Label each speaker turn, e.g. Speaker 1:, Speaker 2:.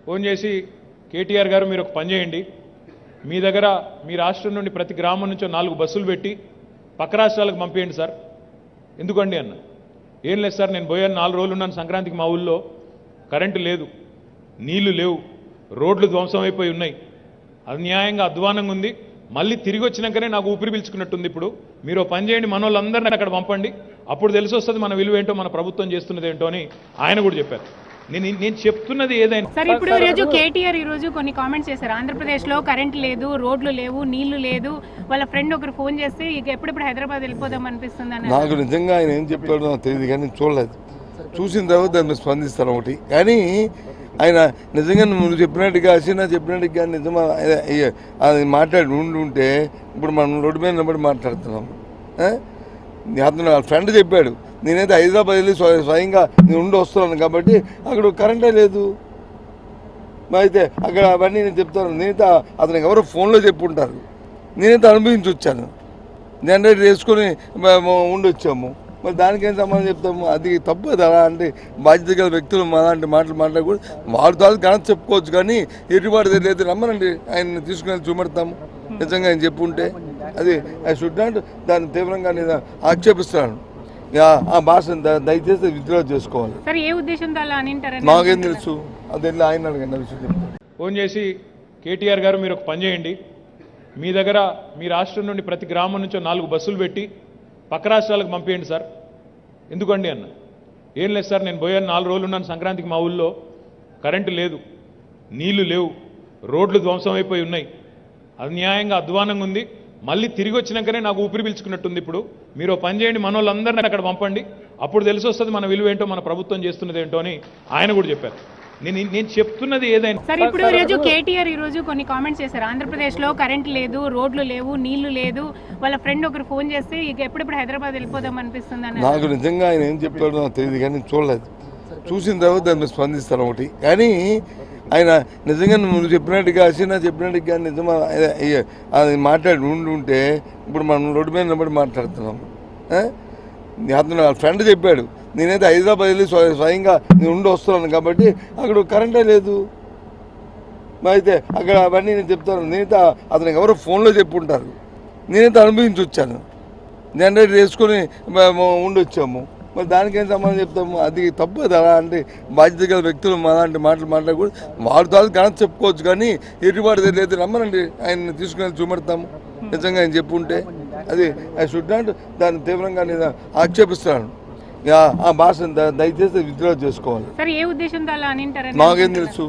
Speaker 1: Phone చేసి కేటీఆర్ గారు మీరు ఒక పని చేయండి, మీ దగ్గర మీ రాష్ట్రం నుండి ప్రతి గ్రామం నుంచో 4 బస్సులు పెట్టి పక్క రాష్ట్రాలకు పంపేయండి సార్. ఎందుకండి అన్న. ఏం లేదు సార్, నేను పోయాను 4 రోజులు ఉన్నాను సంక్రాంతికి, మా ఊళ్ళో కరెంటు లేదు, నీళ్లు లేవు, రోడ్లు ధ్వంసం అయిపోయి ఉన్నాయి, అన్యాయంగా అధ్వానంగా ఉంది, మళ్ళీ తిరిగి వచ్చినాకనే నాకు ఊపిరి పీల్చుకున్నట్టుంది. ఇప్పుడు మీరు పని చేయండి, మన వాళ్ళందరినీ అక్కడ పంపండి, అప్పుడు తెలిసి వస్తుంది మన విలువ ఏంటో, మన ప్రభుత్వం చేస్తున్నది ఏంటో అని ఆయన కూడా చెప్పారు. నేను చెప్తున్నది ఏదైనా
Speaker 2: సార్. ఇప్పుడు ఈరోజు కేటీఆర్ ఈరోజు కొన్ని కామెంట్స్ చేశారు. ఆంధ్రప్రదేశ్లో కరెంట్ లేదు, రోడ్లు లేవు, నీళ్లు లేదు. వాళ్ళ ఫ్రెండ్ ఒకరు ఫోన్ చేస్తే ఇక ఎప్పుడెప్పుడు హైదరాబాద్ వెళ్ళిపోదాం అనిపిస్తుంది అని.
Speaker 3: నాకు నిజంగా ఆయన ఏం చెప్పాడో నాకు తెలియదు, కానీ చూడలేదు. చూసిన తర్వాత దాన్ని స్పందిస్తాను ఒకటి. కానీ ఆయన నిజంగా నువ్వు చెప్పినట్టుగా హసీనా చెప్పినట్టుగా నిజమా అది మాట్లాడి ఉంటే ఇప్పుడు మనం రోడ్డు మీద నిలబడి మాట్లాడుతున్నాం. అతను వాళ్ళ ఫ్రెండ్ చెప్పాడు, నేనైతే హైదరాబాద్ వెళ్ళి స్వయంగా నేను ఉండి వస్తున్నాను కాబట్టి అక్కడ కరెంటే లేదు. అయితే అక్కడ అవన్నీ నేను చెప్తాను. నేనైతే అతనికి ఎవరో ఫోన్లో చెప్పుంటారు, నేనైతే అనుభవించి వచ్చాను. జనరేటర్ వేసుకొని ఉండి వచ్చాము. మరి దానికేం సమాధానం చెప్తాము? అది తప్పు కదా. అలా అంటే బాధ్యత గల వ్యక్తులు అలాంటి మాటలు మాట్లాడకూడదు. వాళ్ళతో ఘనత చెప్పుకోవచ్చు, కానీ ఎటుబాటు లేదు రమ్మనండి, ఆయన తీసుకుని చూపెడతాము. నిజంగా ఆయన చెప్పుంటే అది ఐ షుడ్ నాట్ దాన్ని తీవ్రంగా నేను ఆక్షేపిస్తున్నాను. ఆ భాషను దయచేసి విత్డ్రా చేసుకోవాలి. నాకేం తెలుసు, అది వెళ్ళి ఆయన అడగండి విషయం.
Speaker 1: ఫోన్ చేసి కేటీఆర్ గారు మీరు ఒక పని చేయండి, మీ దగ్గర మీ రాష్ట్రం నుండి ప్రతి గ్రామం నుంచో 4 బస్సులు పెట్టి పక్క రాష్ట్రాలకు పంపేయండి సార్. ఎందుకండి అన్న. ఏం లేదు సార్, నేను పోయాను 4 రోజులు ఉన్నాను సంక్రాంతికి, మా ఊళ్ళో కరెంటు లేదు, నీళ్లు లేవు, రోడ్లు ధ్వంసం అయిపోయి ఉన్నాయి, అన్యాయంగా అధ్వానంగా ఉంది, మళ్ళీ తిరిగి వచ్చినాకనే నాకు ఊపిరి పీల్చుకున్నట్టుంది. ఇప్పుడు మీరు పని చేయండి, మన వాళ్ళందరినీ అక్కడ పంపండి, అప్పుడు తెలిసి వస్తుంది మన విలువ ఏంటో, మన ప్రభుత్వం చేస్తున్నది ఏంటో అని ఆయన కూడా చెప్పారు. నేను చెప్తున్నది ఏదైనా.
Speaker 2: సార్ ఇప్పుడు ఈరోజు కేటీఆర్ ఈరోజు కొన్ని కామెంట్స్ చేశారు. ఆంధ్రప్రదేశ్లో కరెంట్ లేదు, రోడ్లు లేవు, నీళ్లు లేదు. వాళ్ళ ఫ్రెండ్ ఒకరు ఫోన్ చేస్తే ఇక ఎప్పుడెప్పుడు హైదరాబాద్ వెళ్ళిపోదాం అనిపిస్తుంది అని.
Speaker 3: నాకు నిజంగా ఆయన ఏం చెప్పాడో నాకు తెలియదు, కానీ చూడలేదు. చూసిన తర్వాత దాన్ని స్పందిస్తాను ఒకటి. కానీ ఆయన నిజంగా నువ్వు చెప్పినట్టుగా హసీనా చెప్పినట్టుగా నిజమా అది మాట్లాడి ఉంటే ఇప్పుడు మనం రోడ్డు మీద నిలబడి మాట్లాడుతున్నాం. అతను వాళ్ళ ఫ్రెండ్ చెప్పాడు, నేనైతే హైదరాబాద్ వెళ్ళి స్వయంగా నేను ఉండి వస్తున్నాను కాబట్టి అక్కడ కరెంటే లేదు. అయితే అక్కడ అవన్నీ నేను చెప్తాను. నేనైతే అతనికి ఎవరో ఫోన్లో చెప్పుంటారు, నేనైతే అనుభవించి వచ్చాను. జనరేటర్ వేసుకొని ఉండి వచ్చాము. మరి దానికేం సమాధానం చెప్తాము? అది తప్పు కదా. అలా అంటే బాధ్యత గల వ్యక్తులు అలాంటి మాటలు మాట్లాడకూడదు. వాళ్ళతో ఘనత చెప్పుకోవచ్చు, కానీ ఎటుబాటు లేదు రమ్మనండి, ఆయన తీసుకుని చూపెడతాము. నిజంగా ఆయన చెప్పుంటే అది ఐ షుడ్ నాట్ దాన్ని తీవ్రంగా నేను ఆక్షేపిస్తున్నాను. ఆ భాషను దయచేసి విత్డ్రా చేసుకోవాలి.
Speaker 2: నాకేం
Speaker 3: తెలుసు.